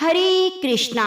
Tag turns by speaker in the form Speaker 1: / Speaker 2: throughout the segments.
Speaker 1: हरे कृष्णा।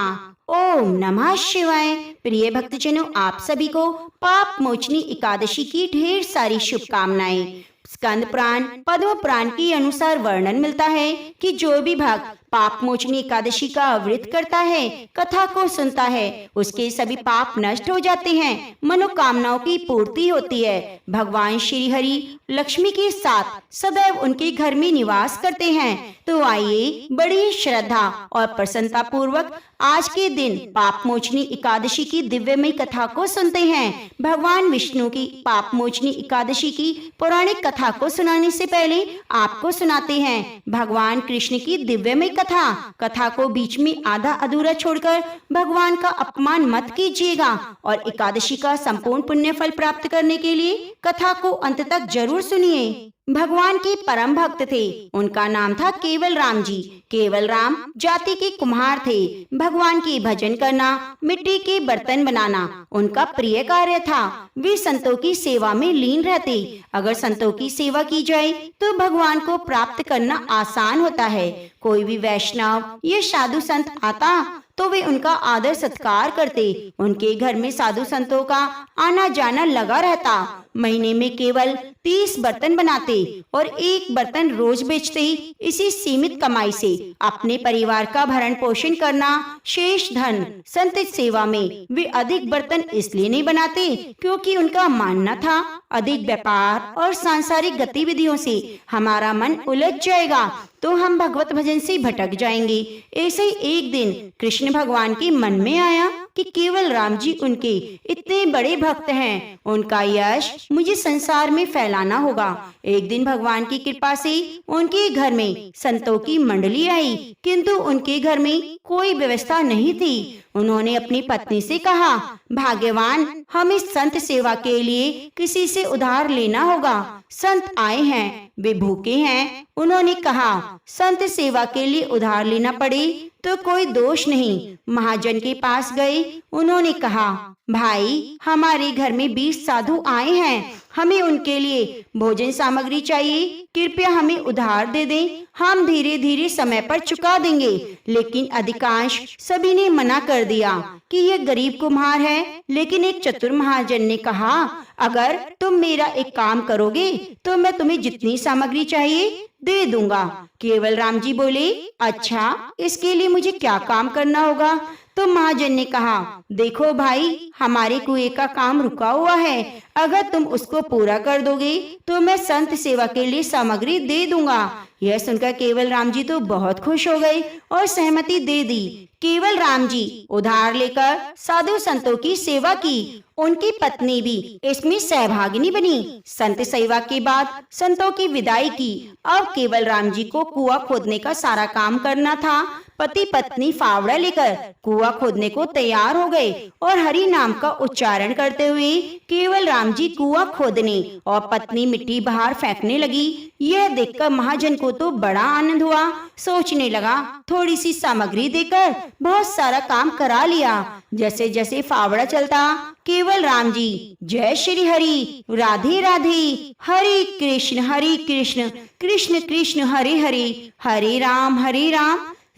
Speaker 1: ओम नमः शिवाय। प्रिय भक्तजनों, आप सभी को पाप मोचनी एकादशी की ढेर सारी शुभकामनाएं। स्कंद पुराण पद्म पुराण के अनुसार वर्णन मिलता है कि जो भी भक्त पाप मोचनी एकादशी का व्रत करता है, कथा को सुनता है, उसके सभी पाप नष्ट हो जाते हैं, मनोकामनाओं की पूर्ति होती है। भगवान श्री हरि लक्ष्मी के साथ सदैव उनके घर में निवास करते हैं। तो आइए बड़ी श्रद्धा और प्रसन्नता पूर्वक आज के दिन पाप मोचनी एकादशी की दिव्यमय कथा को सुनते हैं। भगवान विष्णु की पाप मोचनी एकादशी की पौराणिक कथा को सुनाने से पहले आपको सुनाते हैं भगवान कृष्ण की दिव्यमय कथा को बीच में आधा अधूरा छोड़कर भगवान का अपमान मत कीजिएगा और एकादशी का संपूर्ण पुण्य फल प्राप्त करने के लिए कथा को अंत तक जरूर सुनिए। भगवान के परम भक्त थे। उनका नाम था केवल राम जी। केवल राम जाति के कुम्हार थे। भगवान की भजन करना, मिट्टी के बर्तन बनाना उनका प्रिय कार्य था। वे संतों की सेवा में लीन रहते। अगर संतों की सेवा की जाए तो भगवान को प्राप्त करना आसान होता है। कोई भी वैष्णव या साधु संत आता तो वे उनका आदर सत्कार करते। उनके घर में साधु संतों का आना जाना लगा रहता। महीने में केवल 30 बर्तन बनाते और एक बर्तन रोज बेचते। इसी सीमित कमाई से अपने परिवार का भरण पोषण करना, शेष धन संत सेवा में वे अधिक बर्तन इसलिए नहीं बनाते क्योंकि उनका मानना था अधिक व्यापार और सांसारिक गतिविधियों से हमारा मन उलझ जाएगा तो हम भगवत भजन से भटक जाएंगे। ऐसे ही एक दिन कृष्ण भगवान के मन में आया कि केवल राम जी उनके इतने बड़े भक्त हैं, उनका यश मुझे संसार में फैलाना होगा। एक दिन भगवान की कृपा से उनके घर में संतों की मंडली आई, किंतु उनके घर में कोई व्यवस्था नहीं थी। उन्होंने अपनी पत्नी से कहा, भाग्यवान, हमें संत सेवा के लिए किसी से उधार लेना होगा। संत आए हैं, वे भूखे हैं। उन्होंने कहा, संत सेवा के लिए उधार लेना पड़े तो कोई दोष नहीं। महाजन के पास गए। उन्होंने कहा, भाई, हमारे घर में 20 साधु आए हैं, हमें उनके लिए भोजन सामग्री चाहिए, कृपया हमें उधार दे दें, हम धीरे धीरे समय पर चुका देंगे। लेकिन अधिकांश सभी ने मना कर दिया कि यह गरीब कुम्हार है। लेकिन एक चतुर महाजन ने कहा, अगर तुम मेरा एक काम करोगे तो मैं तुम्हें जितनी सामग्री चाहिए दे दूंगा। केवल राम जी बोले, अच्छा, इसके लिए मुझे क्या काम करना होगा? तो महाजन ने कहा, देखो भाई, हमारे कुएं का काम रुका हुआ है, अगर तुम उसको पूरा कर दोगे तो मैं संत सेवा के लिए सामग्री दे दूंगा। यह सुनकर केवल राम जी तो बहुत खुश हो गए और सहमति दे दी। केवल राम जी उधार लेकर साधु संतों की सेवा की। उनकी पत्नी भी इसमें सहभागिनी बनी। संत सेवा के बाद संतों की विदाई की। अब केवल राम जी को कुआं खोदने का सारा काम करना था। पति पत्नी फावड़ा लेकर कुआं खोदने को तैयार हो गए और हरि नाम का उच्चारण करते हुए केवल राम जी कुआं खोदने और पत्नी मिट्टी बाहर फेंकने लगी। यह देखकर महाजन को तो बड़ा आनंद हुआ। सोचने लगा, थोड़ी सी सामग्री देकर बहुत सारा काम करा लिया। जैसे जैसे फावड़ा चलता, केवल राम जी जय श्री हरि, राधे राधे, हरे कृष्ण कृष्ण कृष्ण हरे हरे, हरे राम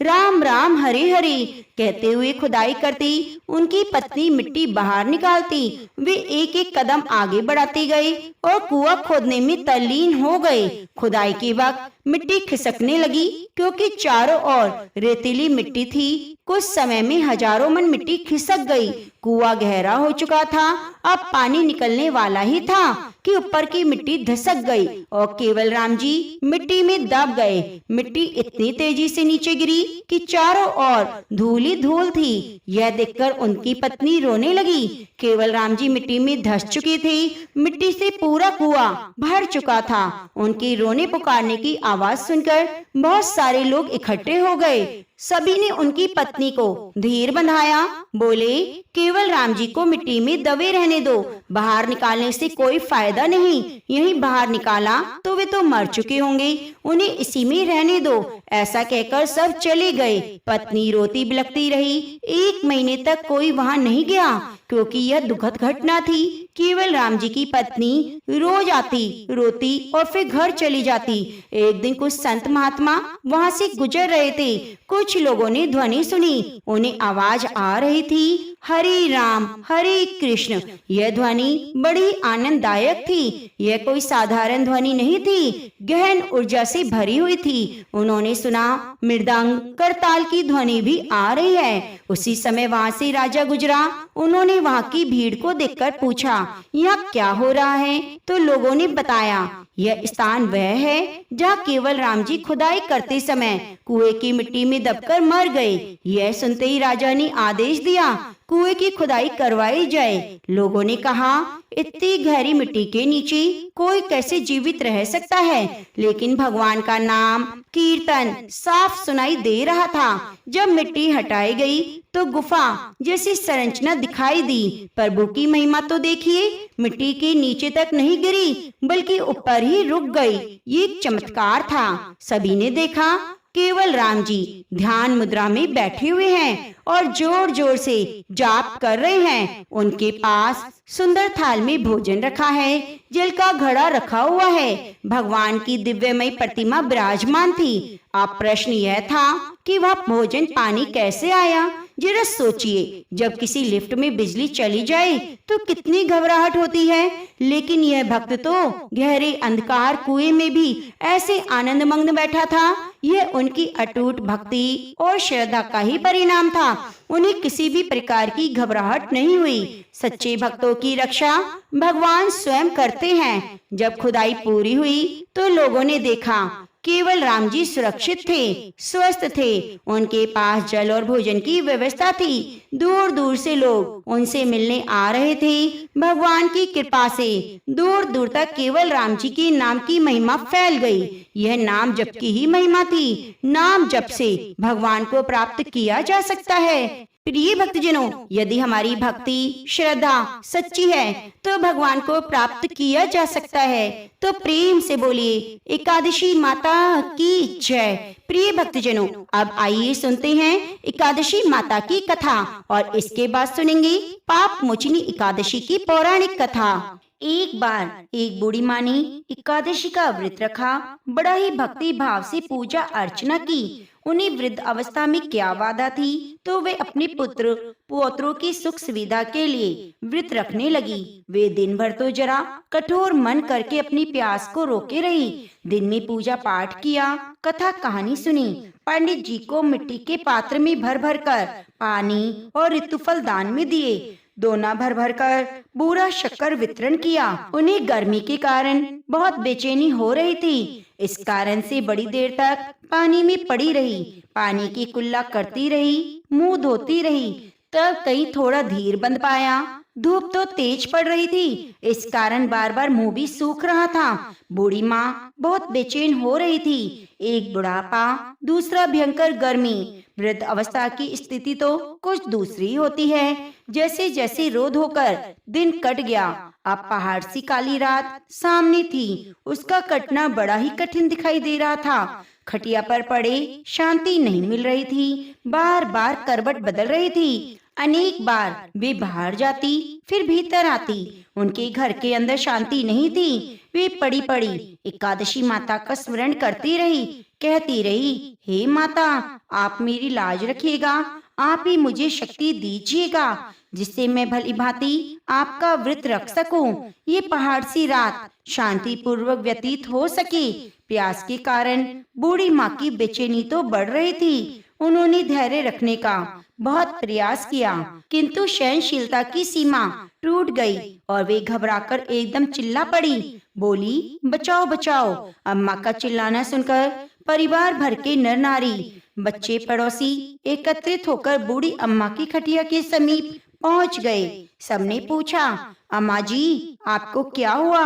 Speaker 1: राम राम हरे हरे कहते हुए खुदाई करती। उनकी पत्नी मिट्टी बाहर निकालती। वे एक एक कदम आगे बढ़ाते गए और कुआं खोदने में तल्लीन हो गए। खुदाई के वक्त मिट्टी खिसकने लगी क्योंकि चारों ओर रेतीली मिट्टी थी। कुछ समय में हजारों मन मिट्टी खिसक गई। कुआं गहरा हो चुका था। अब पानी निकलने वाला ही था कि ऊपर की मिट्टी धसक गई और केवल राम जी मिट्टी में दब गए। मिट्टी इतनी तेजी से नीचे गिरी कि चारों ओर धूल ही धूल थी। यह देखकर उनकी पत्नी रोने लगी। केवल राम जी मिट्टी में धस चुके थे। मिट्टी से पूरा कुआं भर चुका था। उनकी रोने पुकारने की आवाज सुनकर बहुत सारे लोग इकट्ठे हो गए। सभी ने उनकी पत्नी को धीर बंधाया। बोले, केवल राम जी को मिट्टी में दबे रहने दो, बाहर निकालने से कोई फायदा नहीं। यहीं बाहर निकाला तो वे तो मर चुके होंगे, उन्हें इसी में रहने दो। ऐसा कहकर सब चले गए। पत्नी रोती बिलखती रही। 1 महीने तक कोई वहां नहीं गया क्योंकि यह दुखद घटना थी। केवल राम जी की पत्नी रोज आती, रोती और फिर घर चली जाती। एक दिन कुछ संत महात्मा वहां से गुजर रहे थे। कुछ कुछ लोगों ने ध्वनि सुनी। उन्हें आवाज आ रही थी, हरे राम हरे कृष्ण। यह ध्वनि बड़ी आनंददायक थी। यह कोई साधारण ध्वनि नहीं थी, गहन ऊर्जा से भरी हुई थी। उन्होंने सुना मृदंग करताल की ध्वनि भी आ रही है। उसी समय वहां से राजा गुजरा। उन्होंने वहां की भीड़ को देखकर पूछा, यहाँ क्या हो रहा है? तो लोगों ने बताया, यह स्थान वह है जहाँ केवल राम जी खुदाई करते समय कुएं की मिट्टी में दबकर मर गए। यह सुनते ही राजा ने आदेश दिया, कुएं की खुदाई करवाई जाए। लोगों ने कहा, इतनी गहरी मिट्टी के नीचे कोई कैसे जीवित रह सकता है? लेकिन भगवान का नाम कीर्तन साफ सुनाई दे रहा था। जब मिट्टी हटाई गई तो गुफा जैसी संरचना दिखाई दी। प्रभु की महिमा तो देखिए, मिट्टी के नीचे तक नहीं गिरी बल्कि ऊपर ही रुक गई। ये एक चमत्कार था। सभी ने देखा केवल राम जी ध्यान मुद्रा में बैठे हुए हैं और जोर जोर से जाप कर रहे हैं। उनके पास सुंदर थाल में भोजन रखा है, जल का घड़ा रखा हुआ है। भगवान की दिव्यमय प्रतिमा विराजमान थी। अब प्रश्न यह था कि वह भोजन पानी कैसे आया? जरा सोचिए, जब किसी लिफ्ट में बिजली चली जाए तो कितनी घबराहट होती है। लेकिन यह भक्त तो गहरे अंधकार कुएं में भी ऐसे आनंद मग्न बैठा था। यह उनकी अटूट भक्ति और श्रद्धा का ही परिणाम था। उन्हें किसी भी प्रकार की घबराहट नहीं हुई। सच्चे भक्तों की रक्षा भगवान स्वयं करते हैं। जब खुदाई पूरी हुई तो लोगों ने देखा केवल राम जी सुरक्षित थे, स्वस्थ थे। उनके पास जल और भोजन की व्यवस्था थी। दूर दूर से लोग उनसे मिलने आ रहे थे। भगवान की कृपा से दूर दूर तक केवल राम जी के नाम की महिमा फैल गई। यह नाम जप की ही महिमा थी। नाम जप से भगवान को प्राप्त किया जा सकता है। प्रिय भक्तजनों, यदि हमारी भक्ति श्रद्धा सच्ची है तो भगवान को प्राप्त किया जा सकता है। तो प्रेम से बोलिए, एकादशी माता की जय। प्रिय भक्तजनों, अब आइए सुनते हैं एकादशी माता की कथा और इसके बाद सुनेंगे पाप मोचनी एकादशी की पौराणिक कथा। एक बार एक बूढ़ी माँ ने एकादशी का व्रत रखा। बड़ा ही भक्ति भाव से पूजा अर्चना की। उन्हें वृद्ध अवस्था में क्या बाधा थी तो वे अपने पुत्र पौत्रों की सुख सुविधा के लिए व्रत रखने लगी। वे दिन भर तो जरा कठोर मन करके अपनी प्यास को रोके रही। दिन में पूजा पाठ किया, कथा कहानी सुनी। पंडित जी को मिट्टी के पात्र में भर भर कर पानी और ऋतुफल दान में दिए। दोना भर भर कर बूरा शक्कर वितरण किया। उन्हें गर्मी के कारण बहुत बेचैनी हो रही थी। इस कारण से बड़ी देर तक पानी में पड़ी रही। पानी की कुल्ला करती रही, मुंह धोती रही। तब कहीं थोड़ा धीर बंद पाया। धूप तो तेज पड़ रही थी, इस कारण बार बार मुंह भी सूख रहा था। बूढ़ी माँ बहुत बेचैन हो रही थी। एक बुढ़ापा, दूसरा भयंकर गर्मी। वृद्ध अवस्था की स्थिति तो कुछ दूसरी होती है। जैसे जैसे रोध होकर दिन कट गया। अब पहाड़ सी काली रात सामने थी। उसका कटना बड़ा ही कठिन दिखाई दे रहा था। खटिया पर पड़े शांति नहीं मिल रही थी। बार बार करवट बदल रही थी। अनेक बार वे बाहर जाती फिर भीतर आती। उनके घर के अंदर शांति नहीं थी। वे पड़ी पड़ी एकादशी माता का स्मरण करती रही, कहती रही, हे माता, आप मेरी लाज रखिएगा। आप ही मुझे शक्ति दीजिएगा जिससे मैं भली भांति आपका व्रत रख सकूं। ये पहाड़ सी रात शांति पूर्वक व्यतीत हो सके। प्यास के कारण बूढ़ी माँ की बेचैनी तो बढ़ रही थी। उन्होंने धैर्य रखने का बहुत प्रयास किया, किंतु सहनशीलता की सीमा टूट गई और वे घबराकर एकदम चिल्ला पड़ी। बोली, बचाओ बचाओ। अम्मा का चिल्लाना सुनकर परिवार भर के नर नारी, बच्चे, पड़ोसी एकत्रित होकर बूढ़ी अम्मा की खटिया के समीप पहुंच गए। सबने पूछा, अम्मा जी, आपको क्या हुआ?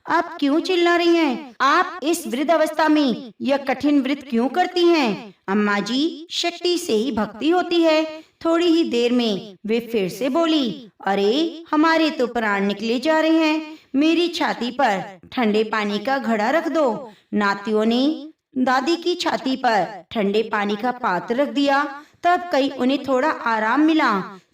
Speaker 1: आप क्यों चिल्ला रही हैं? आप इस वृद्ध अवस्था में यह कठिन व्रत क्यों करती हैं? अम्मा जी, शक्ति से ही भक्ति होती है। थोड़ी ही देर में वे फिर से बोली, अरे हमारे तो प्राण निकले जा रहे हैं। मेरी छाती पर ठंडे पानी का घड़ा रख दो। नातियों ने दादी की छाती पर ठंडे पानी का पात्र रख दिया। तब कहीं उन्हें थोड़ा आराम मिला।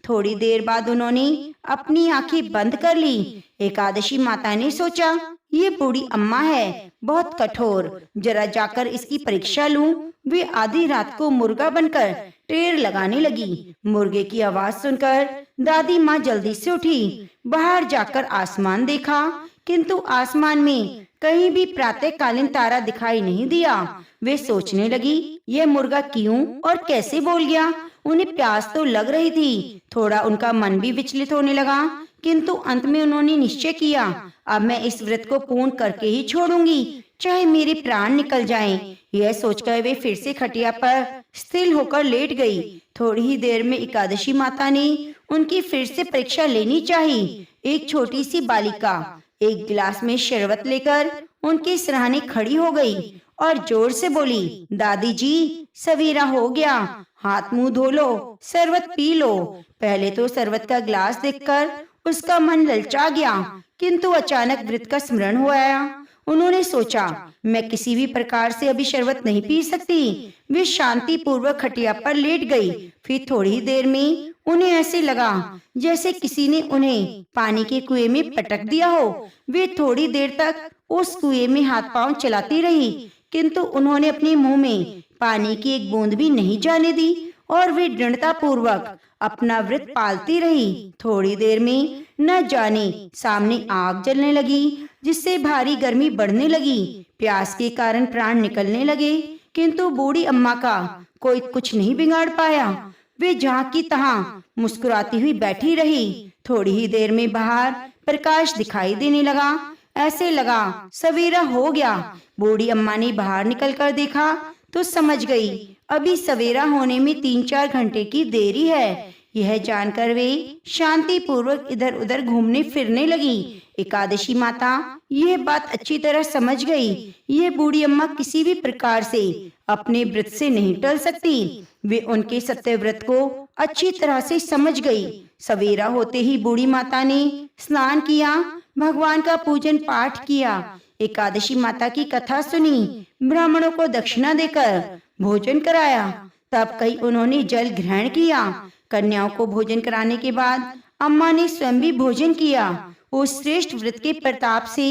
Speaker 1: थोड़ी देर बाद उन्होंने अपनी आंखें बंद कर ली। एकादशी माता ने सोचा, ये बूढ़ी अम्मा है, बहुत कठोर, जरा जाकर इसकी परीक्षा लूं। वे आधी रात को मुर्गा बनकर टेर लगाने लगी। मुर्गे की आवाज सुनकर दादी माँ जल्दी से उठी। बाहर जाकर आसमान देखा, किंतु आसमान में कहीं भी प्रातःकालीन तारा दिखाई नहीं दिया। वे सोचने लगी, यह मुर्गा क्यों और कैसे बोल गया। उन्हें प्यास तो लग रही थी। थोड़ा उनका मन भी विचलित होने लगा, किंतु अंत में उन्होंने निश्चय किया, अब मैं इस व्रत को पूर्ण करके ही छोड़ूंगी, चाहे मेरे प्राण निकल जाएं। यह सोचकर वे फिर से खटिया पर स्थिर होकर लेट गई। थोड़ी ही देर में एकादशी माता ने उनकी फिर से परीक्षा लेनी चाहिए। एक छोटी सी बालिका एक गिलास में शरबत लेकर उनके सिरहाने खड़ी हो गई और जोर से बोली, दादी जी, सवेरा हो गया, हाथ मुंह धो लो, शरबत पी लो। पहले तो शरबत का गिलास देखकर उसका मन ललचा गया, किंतु अचानक व्रत का स्मरण हो आया। उन्होंने सोचा, मैं किसी भी प्रकार से अभी शरबत नहीं पी सकती। वे शांति पूर्वक खटिया पर लेट गई। फिर थोड़ी ही देर में उन्हें ऐसे लगा जैसे किसी ने उन्हें पानी के कुएं में पटक दिया हो। वे थोड़ी देर तक उस कुएं में हाथ पांव चलाती रही, किंतु उन्होंने अपने मुंह में पानी की एक बूंद भी नहीं जाने दी और वे दृढ़ता पूर्वक अपना व्रत पालती रही। थोड़ी देर में न जाने सामने आग जलने लगी, जिससे भारी गर्मी बढ़ने लगी। प्यास के कारण प्राण निकलने लगे, किंतु बूढ़ी अम्मा का कोई कुछ नहीं बिगाड़ पाया। वे जहाँ की तहाँ मुस्कुराती हुई बैठी रही। थोड़ी ही देर में बाहर प्रकाश दिखाई देने लगा। ऐसे लगा सवेरा हो गया। बूढ़ी अम्मा ने बाहर निकलकर देखा तो समझ गई, अभी सवेरा होने में 3-4 घंटे की देरी है। यह जानकर वे शांति पूर्वक इधर उधर घूमने फिरने लगी। एकादशी माता यह बात अच्छी तरह समझ गई। यह बूढ़ी अम्मा किसी भी प्रकार से अपने व्रत से नहीं टल सकती। वे उनके सत्य व्रत को अच्छी तरह से समझ गई। सवेरा होते ही बूढ़ी माता ने स्नान किया, भगवान का पूजन पाठ किया, एकादशी माता की कथा सुनी, ब्राह्मणों को दक्षिणा देकर भोजन कराया। तब कहीं उन्होंने जल ग्रहण किया। कन्याओं को भोजन कराने के बाद अम्मा ने स्वयं भी भोजन किया। उस श्रेष्ठ व्रत के प्रताप से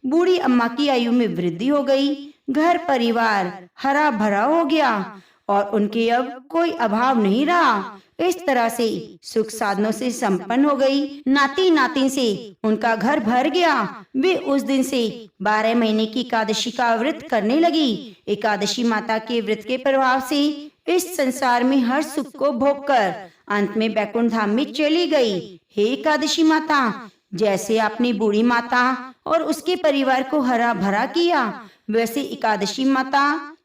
Speaker 1: बूढ़ी अम्मा की आयु में वृद्धि हो गई। घर परिवार हरा भरा हो गया और उनके अब कोई अभाव नहीं रहा। इस तरह से सुख साधनों से संपन्न हो गई। नाती नातिन से उनका घर भर गया। वे उस दिन से 12 महीने की एकादशी का व्रत करने लगी। एकादशी माता के व्रत के प्रभाव से इस संसार में हर सुख को भोगकर अंत में बैकुंठ धाम में चली गई। हे एकादशी माता, जैसे आपने बूढ़ी माता और उसके परिवार को हरा भरा किया, वैसे एकादशी माता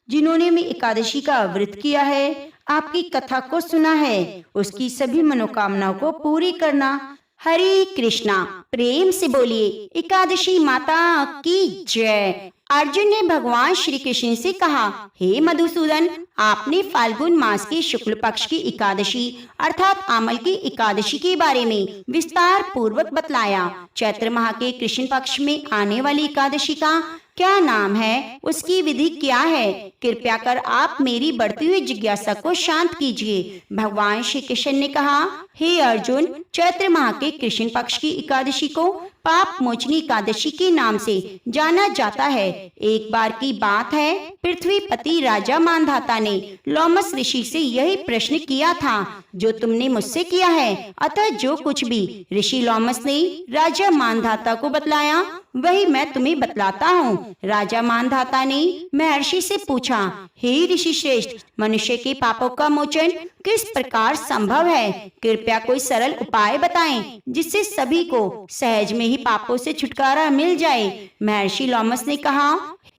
Speaker 1: जिन्होंने भी एकादशी का व्रत किया है, आपकी कथा को सुना है, उसकी सभी मनोकामनाओं को पूरी करना। हरे कृष्णा। प्रेम से बोलिए एकादशी माता की जय। अर्जुन ने भगवान श्री कृष्ण से कहा, हे मधुसूदन, आपने फाल्गुन मास के शुक्ल पक्ष की एकादशी अर्थात आमल की एकादशी के बारे में विस्तार पूर्वक बतलाया। चैत्र माह के कृष्ण पक्ष में आने वाली एकादशी का क्या नाम है, उसकी विधि क्या है, कृपया कर आप मेरी बढ़ती हुई जिज्ञासा को शांत कीजिए। भगवान श्री कृष्ण ने कहा, हे अर्जुन, चैत्र माह के कृष्ण पक्ष की एकादशी को पाप मोचनी एकादशी के नाम से जाना जाता है। एक बार की बात है, पृथ्वीपति राजा मानधाता ने लोमस ऋषि से यही प्रश्न किया था जो तुमने मुझसे किया है। अतः जो कुछ भी ऋषि लोमस ने राजा मानधाता को बतलाया वही मैं तुम्हें बतलाता हूँ। राजा मानधाता ने महर्षि से पूछा, हे ऋषि श्रेष्ठ, मनुष्य के पापों का मोचन किस प्रकार संभव है? कृपया कोई सरल उपाय बताएं जिससे सभी को सहज में ही पापों से छुटकारा मिल जाए। महर्षि लोमस ने कहा,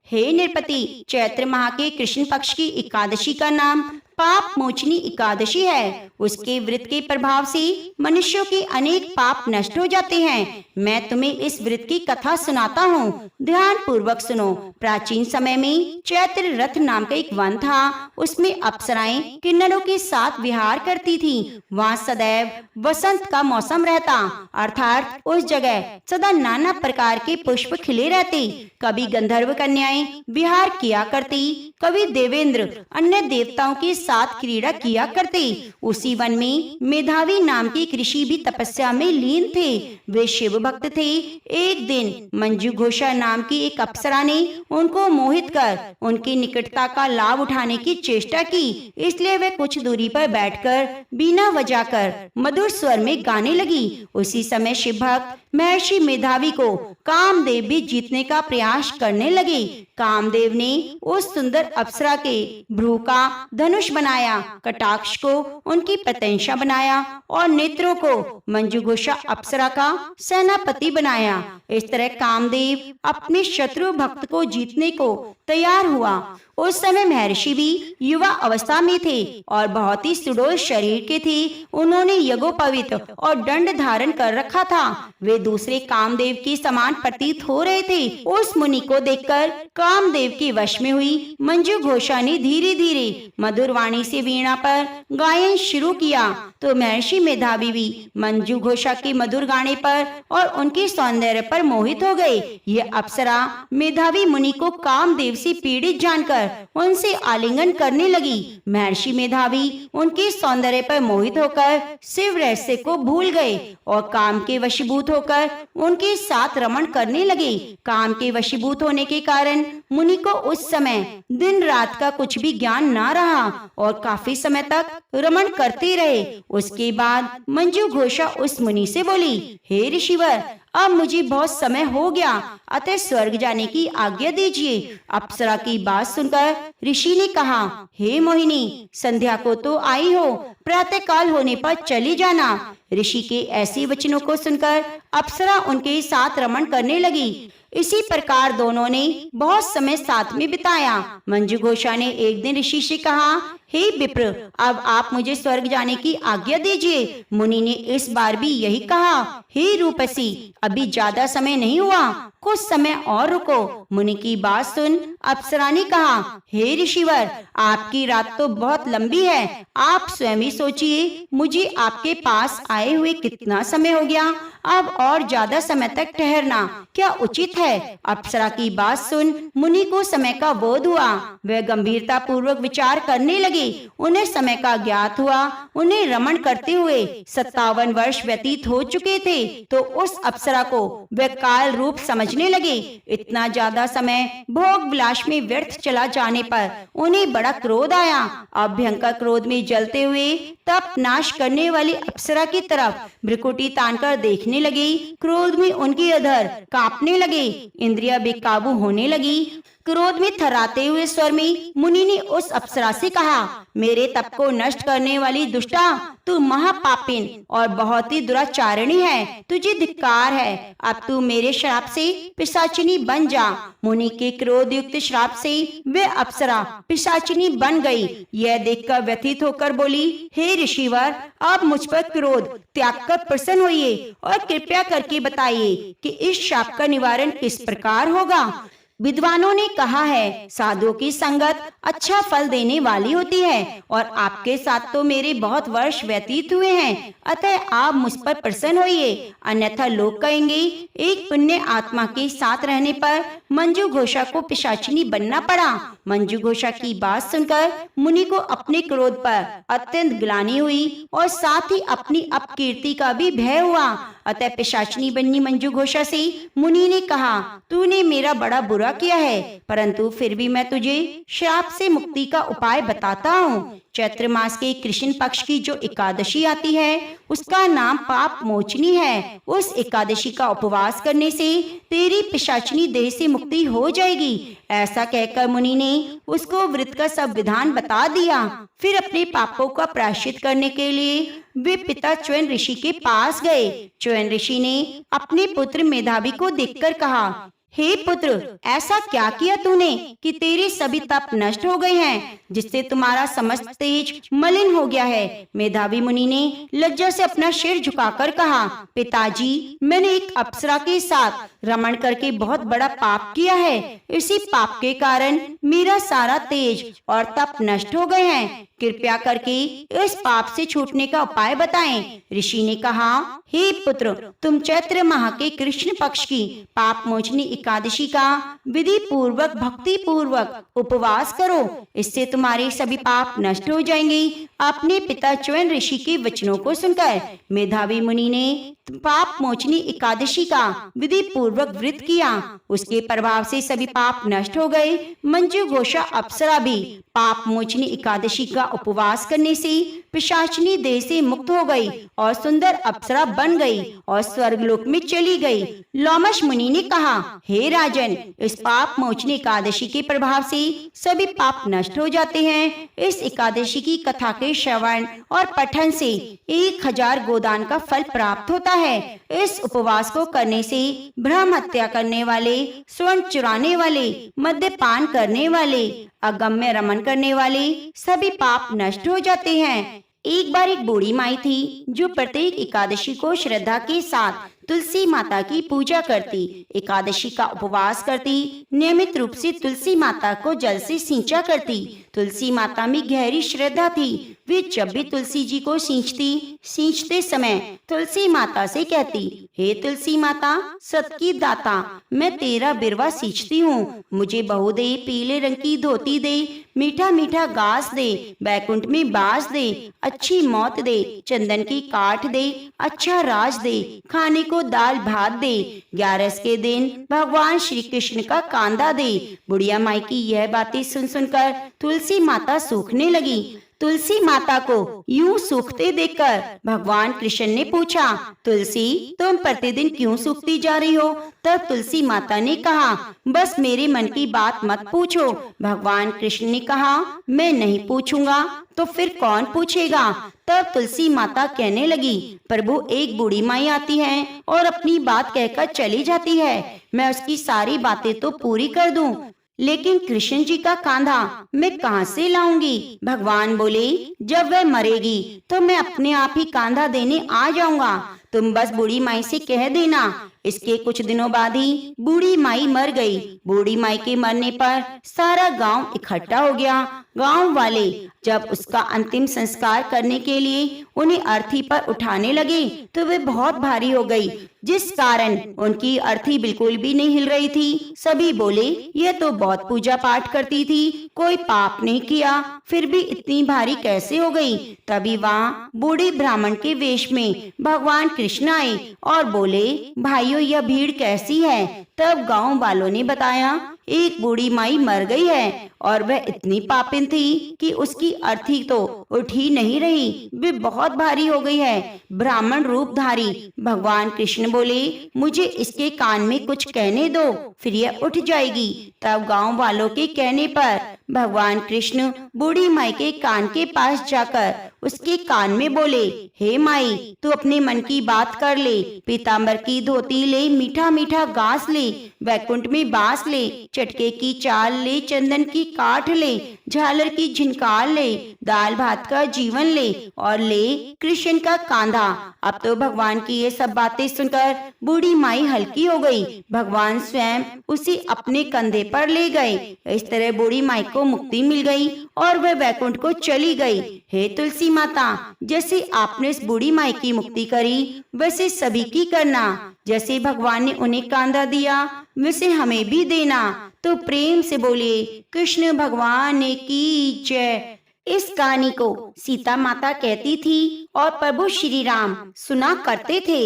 Speaker 1: हे नृपति, चैत्र माह के कृष्ण पक्ष की एकादशी का नाम पाप मोचनी एकादशी है। उसके व्रत के प्रभाव से मनुष्यों के अनेक पाप नष्ट हो जाते हैं। मैं तुम्हें इस व्रत की कथा सुनाता हूँ, ध्यान पूर्वक सुनो। प्राचीन समय में चैत्र रथ नाम का एक वन था। उसमें अप्सराएं किन्नरों के साथ विहार करती थीं। वहाँ सदैव वसंत का मौसम रहता, अर्थात उस जगह सदा नाना प्रकार के पुष्प खिले रहते। कभी गंधर्व कन्याएं विहार किया करती, कभी देवेंद्र अन्य देवताओं के साथ क्रीड़ा किया करते। उसी वन में मेधावी नाम के एक ऋषि भी तपस्या में लीन थे। वे शिव भक्त थे। एक दिन मंजू घोषा नाम की एक अप्सरा ने उनको मोहित कर उनकी निकटता का लाभ उठाने की चेष्टा की। इसलिए वे कुछ दूरी पर बैठकर बीना बजाकर मधुर स्वर में गाने लगी। उसी समय शिव भक्त महर्षि मेधावी को कामदेव भी जीतने का प्रयास करने लगे। कामदेव ने उस सुंदर अप्सरा के भ्रू का धनुष बनाया, कटाक्ष को उनकी प्रत्यंशा बनाया और नेत्रों को मंजू घोषा अप्सरा का सेनापति बनाया। इस तरह कामदेव अपने शत्रु भक्त को जीतने को तैयार हुआ। उस समय महर्षि भी युवा अवस्था में थे और बहुत ही सुडौल शरीर के थे। उन्होंने यज्ञोपवीत और दंड धारण कर रखा था। वे दूसरे कामदेव के समान प्रतीत हो रहे थे। उस मुनि को देखकर कामदेव के वश में हुई मंजू घोषा ने धीरे धीरे मधुर वाणी से वीणा पर गायन शुरू किया तो महर्षि मेधावी भी मंजू घोषा के मधुर गाने पर और उनके सौंदर्य पर मोहित हो गए। ये अप्सरा मेधावी मुनि को कामदेव से पीड़ित जानकर उनसे आलिंगन करने लगी। महर्षि मेधावी उनके सौंदर्य पर मोहित होकर शिव रहस्य को भूल गए और काम के वशीभूत होकर उनके साथ रमण करने लगे। काम के वशीभूत होने के कारण मुनि को उस समय दिन रात का कुछ भी ज्ञान ना रहा और काफी समय तक रमण करते रहे। उसके बाद मंजू घोषा उस मुनि से बोली, हे ऋषिवर, अब मुझे बहुत समय हो गया, अतः स्वर्ग जाने की आज्ञा दीजिए। अप्सरा की बात सुनकर ऋषि ने कहा, हे मोहिनी, संध्या को तो आई हो, प्रातः काल होने पर चली जाना। ऋषि के ऐसे वचनों को सुनकर अप्सरा उनके साथ रमण करने लगी। इसी प्रकार दोनों ने बहुत समय साथ में बिताया। मंजू घोषा ने एक दिन ऋषि से कहा, हे विप्र, अब आप मुझे स्वर्ग जाने की आज्ञा दीजिए। मुनि ने इस बार भी यही कहा, हे रूपसी, अभी ज्यादा समय नहीं हुआ, कुछ समय और रुको। मुनि की बात सुन अप्सरा ने कहा, हे ऋषिवर, आपकी रात तो बहुत लंबी है, आप स्वयं ही सोचिए, मुझे आपके पास आए हुए कितना समय हो गया, अब और ज्यादा समय तक ठहरना क्या उचित है? अप्सरा की बात सुन मुनि को समय का बोध हुआ। वह गंभीरता पूर्वक विचार करने लगे। उन्हें समय का ज्ञात हुआ। उन्हें रमण करते हुए 57 वर्ष व्यतीत हो चुके थे तो उस अप्सरा को वे काल रूप समझने लगे। इतना ज्यादा समय भोग विलास में व्यर्थ चला जाने पर उन्हें बड़ा क्रोध आया। अब भयंकर क्रोध में जलते हुए तप नाश करने वाली अप्सरा की तरफ भ्रुकुटी तानकर देखने लगे। क्रोध में उनकी अधर कांपने लगे, इंद्रियां बेकाबू होने लगी। क्रोध में थर्राते हुए स्वर में मुनि ने उस अप्सरा से कहा, मेरे तप को नष्ट करने वाली दुष्टा, तू महापापिन और बहुत ही दुराचारिणी है, तुझे धिक्कार है। अब तू मेरे श्राप से पिशाचिनी बन जा। मुनि के क्रोध युक्त श्राप से वे अप्सरा पिशाचिनी बन गई। यह देखकर व्यथित होकर बोली, हे ऋषिवर, आप मुझ पर क्रोध त्याग कर प्रसन्न होइए और कृपया करके बताइए कि इस श्राप का निवारण किस प्रकार होगा। विद्वानों ने कहा है, साधुओं की संगत अच्छा फल देने वाली होती है और आपके साथ तो मेरे बहुत वर्ष व्यतीत हुए हैं, अतः आप मुझ पर प्रसन्न होइए, अन्यथा लोग कहेंगे एक पुण्य आत्मा के साथ रहने पर मंजू घोषा को पिशाचिनी बनना पड़ा। मंजू घोषा की बात सुनकर मुनि को अपने क्रोध पर अत्यंत ग्लानि हुई और साथ ही अपनी अपकीर्ति का भी भय हुआ। अतः पिशाचिनी बनी मंजू घोषा से मुनि ने कहा, तूने मेरा बड़ा बुरा किया है, परंतु फिर भी मैं तुझे श्राप से मुक्ति का उपाय बताता हूँ। चैत्र मास के कृष्ण पक्ष की जो एकादशी आती है उसका नाम पाप मोचनी है। उस एकादशी का उपवास करने से तेरी पिशाचिनी देह से मुक्ति हो जाएगी। ऐसा कहकर मुनि ने उसको व्रत का सब विधान बता दिया। फिर अपने पापों का प्रायश्चित करने के लिए वे पिता च्वयन ऋषि के पास गए। च्वयन ऋषि ने अपने पुत्र मेधावी को देखकर कहा, हे पुत्र, ऐसा क्या किया तूने कि तेरे सभी तप नष्ट हो गए हैं, जिससे तुम्हारा समस्त तेज मलिन हो गया है? मेधावी मुनि ने लज्जा से अपना सिर झुकाकर कहा, पिताजी, मैंने एक अप्सरा के साथ रमण करके बहुत बड़ा पाप किया है। इसी पाप के कारण मेरा सारा तेज और तप नष्ट हो गए हैं। कृपया करके इस पाप से छूटने का उपाय बताएं। ऋषि ने कहा, हे पुत्र, तुम चैत्र माह के कृष्ण पक्ष की पाप मोचनी एकादशी का विधि पूर्वक भक्ति पूर्वक उपवास करो, इससे तुम्हारे सभी पाप नष्ट हो जाएंगे। अपने पिता च्यवन ऋषि के वचनों को सुनकर मेधावी मुनि ने पाप मोचनी एकादशी का विधि पूर्वक व्रत किया। उसके प्रभाव से सभी पाप नष्ट हो गए। मंजू घोषा अप्सरा भी पाप मोचनी एकादशी का उपवास करने से पिशाचिनी देह से मुक्त हो गई और सुंदर अप्सरा बन गई और स्वर्गलोक में चली गई। लोमश मुनि ने कहा, हे राजन, इस पाप मोचनी एकादशी के प्रभाव से सभी पाप नष्ट हो जाते हैं। इस एकादशी की कथा के श्रवण और पठन से 1000 गोदान का फल प्राप्त होता है। इस उपवास को करने से ब्रह्म हत्या करने वाले, स्वर्ण चुराने वाले, मद्यपान करने वाले, अगम्य रमन करने वाले सभी पाप नष्ट हो जाते हैं। एक बार एक बूढ़ी माई थी जो प्रत्येक एकादशी को श्रद्धा के साथ तुलसी माता की पूजा करती, एकादशी का उपवास करती, नियमित रूप से तुलसी माता को जल से सींचा करती। तुलसी माता में गहरी श्रद्धा थी। वे जब भी तुलसी जी को सींचते समय तुलसी माता से कहती, हे तुलसी माता, सत की दाता, मैं तेरा बिरवा सींचती हूँ, मुझे बहू दे, पीले रंग की धोती दे, मीठा मीठा घास दे, बैकुंठ में बास दे, अच्छी मौत दे, चंदन की काठ दे, अच्छा राज दे, खाने को दाल भात दे, 11 के दिन भगवान श्री कृष्ण का कांधा दे। बुढ़िया माई की यह बातें सुन सुनकर तुलसी माता सूखने लगी। तुलसी माता को यूं सूखते देखकर भगवान कृष्ण ने पूछा, तुलसी, तुम प्रतिदिन क्यों सूखती जा रही हो? तब तुलसी माता ने कहा, बस मेरे मन की बात मत पूछो। भगवान कृष्ण ने कहा, मैं नहीं पूछूंगा तो फिर कौन पूछेगा? तब तुलसी माता कहने लगी, प्रभु, एक बूढ़ी माई आती है और अपनी बात कहकर चली जाती है, मैं उसकी सारी बातें तो पूरी कर दूं, लेकिन कृष्ण जी का कांधा मैं कहां से लाऊंगी? भगवान बोले, जब वह मरेगी तो मैं अपने आप ही कांधा देने आ जाऊंगा, तुम बस बूढ़ी माई से कह देना। इसके कुछ दिनों बाद ही बूढ़ी माई मर गई। बूढ़ी माई के मरने पर सारा गांव इकट्ठा हो गया। गांव वाले जब उसका अंतिम संस्कार करने के लिए उन्हें अर्थी पर उठाने लगे तो वे बहुत भारी हो गई, जिस कारण उनकी अर्थी बिल्कुल भी नहीं हिल रही थी। सभी बोले, यह तो बहुत पूजा पाठ करती थी, कोई पाप नहीं किया, फिर भी इतनी भारी कैसे हो गई? तभी वहाँ बूढ़े ब्राह्मण के वेश में भगवान कृष्ण आए और बोले, भाइयों, यह भीड़ कैसी है? तब गांव वालों ने बताया, एक बूढ़ी माई मर गई है और वह इतनी पापिन थी कि उसकी अर्थी तो उठ ही नहीं रही, वे बहुत भारी हो गई है। ब्राह्मण रूपधारी भगवान कृष्ण बोले, मुझे इसके कान में कुछ कहने दो, फिर यह उठ जाएगी। तब गांव वालों के कहने पर भगवान कृष्ण बूढ़ी माई के कान के पास जाकर उसके कान में बोले, हे माई, तू अपने मन की बात कर ले, पीताम्बर की धोती ले, मीठा मीठा घास ले, वैकुंठ में बास ले, चटके की चाल ले, चंदन की काठ ले, झालर की झिनकार ले, दाल भात का जीवन ले और ले कृष्ण का कांधा। अब तो भगवान की ये सब बातें सुनकर बूढ़ी माई हल्की हो गई। भगवान स्वयं उसे अपने कंधे पर ले गए। इस तरह बूढ़ी माई को मुक्ति मिल गई और वह वैकुंठ को चली गई। हे तुलसी माता, जैसे आपने इस बूढ़ी माई की मुक्ति करी वैसे सभी की करना। जैसे भगवान ने उन्हें कांधा दिया वैसे हमें भी देना। तो प्रेम से बोलिए, कृष्ण भगवान की जय। इस कहानी को सीता माता कहती थी और प्रभु श्री राम सुना करते थे।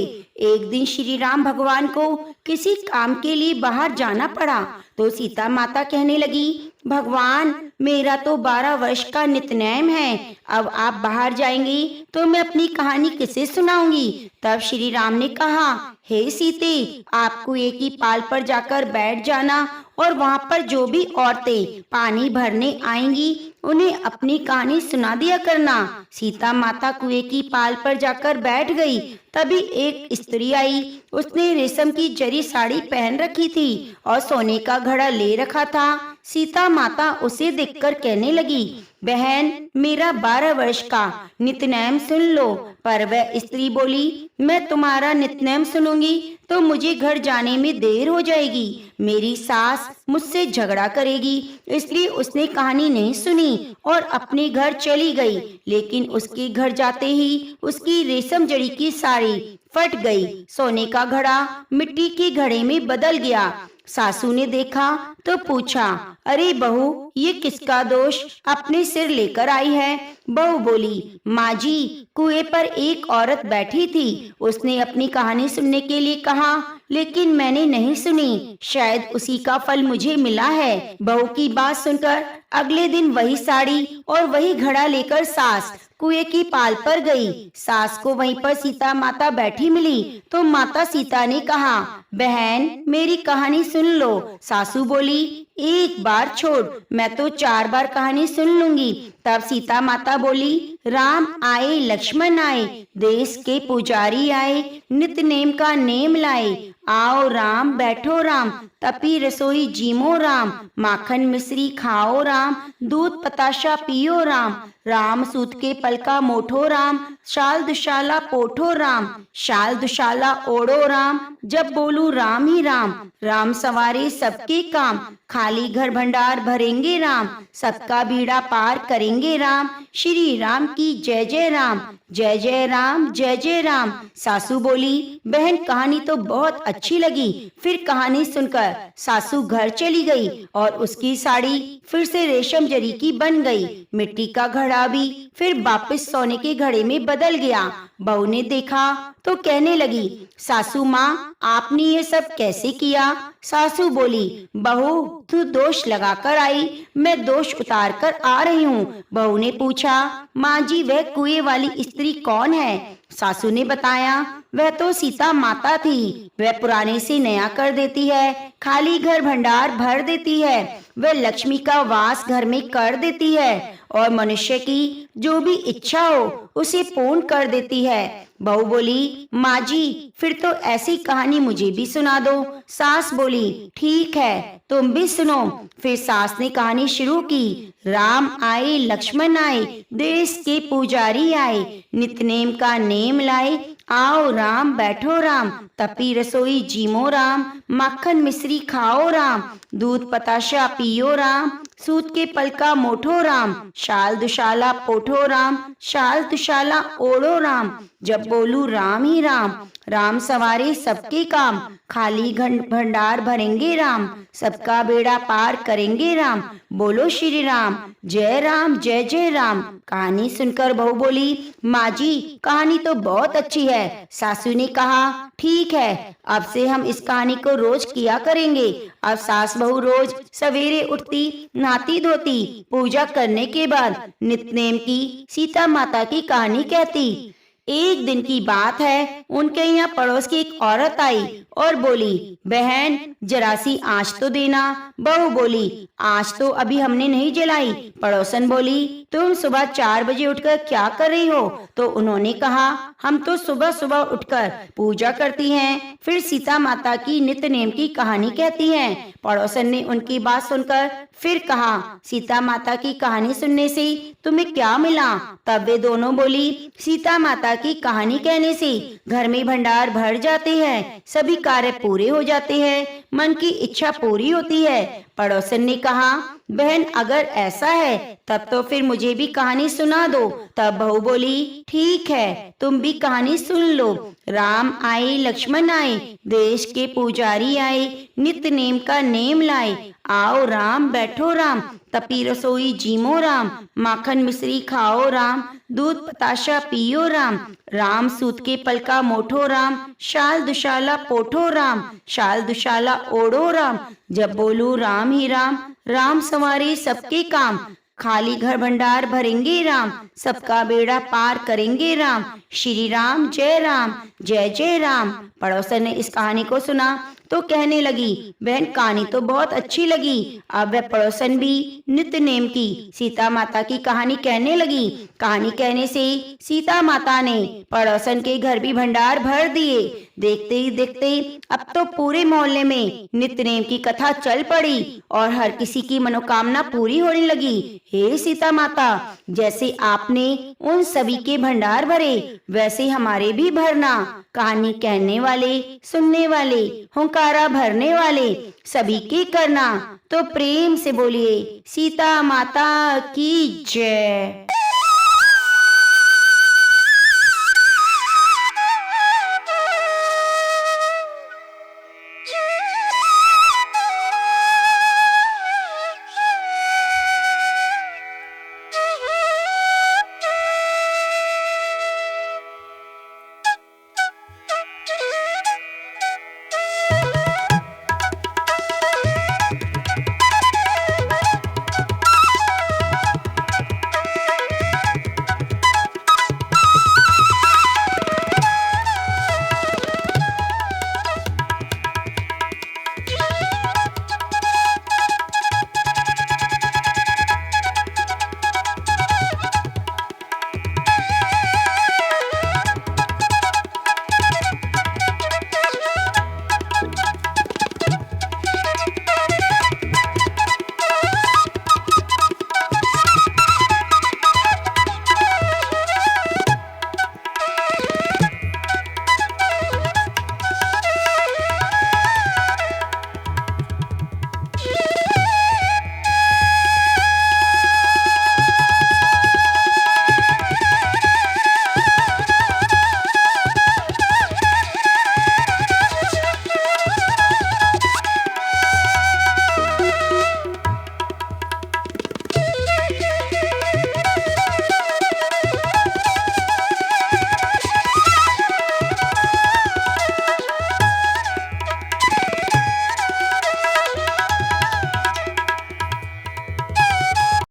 Speaker 1: एक दिन श्री राम भगवान को किसी काम के लिए बाहर जाना पड़ा तो सीता माता कहने लगी, भगवान, मेरा तो 12 वर्ष का नित्यनेम है, अब आप बाहर जाएंगी तो मैं अपनी कहानी किसे सुनाऊंगी? तब श्री राम ने कहा, हे सीते, आपको एक ही पाल पर जाकर बैठ जाना और वहाँ पर जो भी औरतें पानी भरने आएंगी उन्हें अपनी कहानी सुना दिया करना। सीता माता कुएं की पाल पर जाकर बैठ गई। तभी एक स्त्री आई। उसने रेशम की जरी साड़ी पहन रखी थी और सोने का घड़ा ले रखा था। सीता माता उसे देखकर कहने लगी, बहन, मेरा 12 वर्ष का नित्यनेम सुन लो। पर वह स्त्री बोली, मैं तुम्हारा नित्यनेम सुनूंगी तो मुझे घर जाने में देर हो जाएगी, मेरी सास मुझसे झगड़ा करेगी, इसलिए उसने कहानी नहीं सुनी और अपने घर चली गई। लेकिन उसके घर जाते ही उसकी रेशम जड़ी की साड़ी फट गई। सोने का घड़ा मिट्टी के घड़े में बदल गया। सासू ने देखा तो पूछा, अरे बहू, ये किसका दोष अपने सिर लेकर आई है? बहू बोली, माँ जी, कुएं पर एक औरत बैठी थी, उसने अपनी कहानी सुनने के लिए कहा, लेकिन मैंने नहीं सुनी, शायद उसी का फल मुझे मिला है। बहू की बात सुनकर अगले दिन वही साड़ी और वही घड़ा लेकर सास कुएं की पाल पर गई। सास को वहीं पर सीता माता बैठी मिली तो माता सीता ने कहा, बहन, मेरी कहानी सुन लो। सासू बोली, एक बार छोड़, मैं तो 4 बार कहानी सुन लूंगी। तब सीता माता बोली, राम आए लक्ष्मण आए, देश के पुजारी आए, नित नेम का नेम लाए, आओ राम बैठो राम, तपी रसोई जीमो राम, माखन मिश्री खाओ राम, दूध पताशा पियो राम, राम सूत के पलका मोठो राम, शाल दुशाला पोठो राम, शाल दुशाला ओढ़ो राम, जब बोलू राम ही राम, राम सवारे सबके काम, खाली घर भंडार भरेंगे राम, सबका बीड़ा पार करेंगे राम, श्री राम की जय जय राम, जय जय राम, जय जय राम। सासू बोली, बहन, कहानी तो बहुत अच्छी लगी। फिर कहानी सुनकर सासू घर चली गई और उसकी साड़ी फिर से रेशम जरी की बन गई। मिट्टी का घड़ा भी फिर वापस सोने के घड़े में बदल गया। बहू ने देखा तो कहने लगी, सासू माँ, आपने ये सब कैसे किया? सासू बोली, बहू, तू दोष लगाकर आई, मैं दोष उतार कर आ रही हूँ। बहू ने पूछा, माँ जी, वह कुएं वाली स्त्री कौन है? सासू ने बताया, वह तो सीता माता थी। वह पुराने से नया कर देती है, खाली घर भंडार भर देती है, वह लक्ष्मी का वास घर में कर देती है और मनुष्य की जो भी इच्छा हो उसे पूर्ण कर देती है। बहू बोली, माँ जी, फिर तो ऐसी कहानी मुझे भी सुना दो। सास बोली, ठीक है, तुम भी सुनो। फिर सास ने कहानी शुरू की। राम आए लक्ष्मण आए, देश के पुजारी आए, नित नेम का नेम लाए, आओ राम बैठो राम, तपी रसोई जीमो राम, माखन मिश्री खाओ राम, दूध पताशा पियो राम, सूत के पलका मोठो राम, शाल दुशाला पोठो राम, शाल दुशाला ओढ़ो राम, जब बोलू राम ही राम, राम सवारे सबके काम, खाली भंडार भरेंगे राम, सबका बेड़ा पार करेंगे राम, बोलो श्री राम, जय जय राम। कहानी सुनकर बहू बोली, माँ जी, कहानी तो बहुत अच्छी है। सासू ने कहा, ठीक है, अब से हम इस कहानी को रोज किया करेंगे। अब सास बहू रोज सवेरे उठती, नहाती धोती, पूजा करने के बाद नित्य की सीता माता की कहानी कहती। एक दिन की बात है, उनके यहाँ पड़ोस की एक औरत आई और बोली, बहन, जरा सी आँच तो देना। बहू बोली, आँच तो अभी हमने नहीं जलाई। पड़ोसन बोली, तुम सुबह 4 बजे उठकर क्या कर रही हो? तो उन्होंने कहा, हम तो सुबह सुबह उठकर पूजा करती हैं, फिर सीता माता की नित्य नेम की कहानी कहती हैं। पड़ोसन ने उनकी बात सुनकर फिर कहा, सीता माता की कहानी सुनने से तुम्हें क्या मिला? तब वे दोनों बोली, सीता माता की कहानी कहने से घर में भंडार भर जाते हैं, सभी कार्य पूरे हो जाते हैं, मन की इच्छा पूरी होती है। पड़ोसन ने कहा, बहन, अगर ऐसा है तब तो फिर मुझे भी कहानी सुना दो। तब बहू बोली, ठीक है, तुम भी कहानी सुन लो। राम आए लक्ष्मण आए, देश के पुजारी आए, नित्य नेम का नेम लाए, आओ राम बैठो राम, तपी रसोई जीमो राम, माखन मिश्री खाओ राम, दूध पताशा पियो राम, राम सूत के पलका मोठो राम, शाल दुशाला पोठो राम, शाल दुशाला ओढ़ो राम, जब बोलू राम ही राम, राम संवारे सबके काम, खाली घर भंडार भरेंगे राम, सबका बेड़ा पार करेंगे राम, श्री राम, जय जय राम। पड़ोसन ने इस कहानी को सुना तो कहने लगी, बहन, कहानी तो बहुत अच्छी लगी। अब वह पड़ोसन भी नित्य नेम की सीता माता की कहानी कहने लगी। कहानी कहने से सीता माता ने पड़ोसन के घर भी भंडार भर दिए। देखते ही देखते अब तो पूरे मोहल्ले में नित्य नेम की कथा चल पड़ी और हर किसी की मनोकामना पूरी होने लगी। हे सीता माता, जैसे आपने उन सभी के भंडार भरे, वैसे हमारे भी भरना। कहानी कहने वाले, सुनने वाले, हुंकारा भरने वाले सभी के करना। तो प्रेम से बोलिए, सीता माता की जय।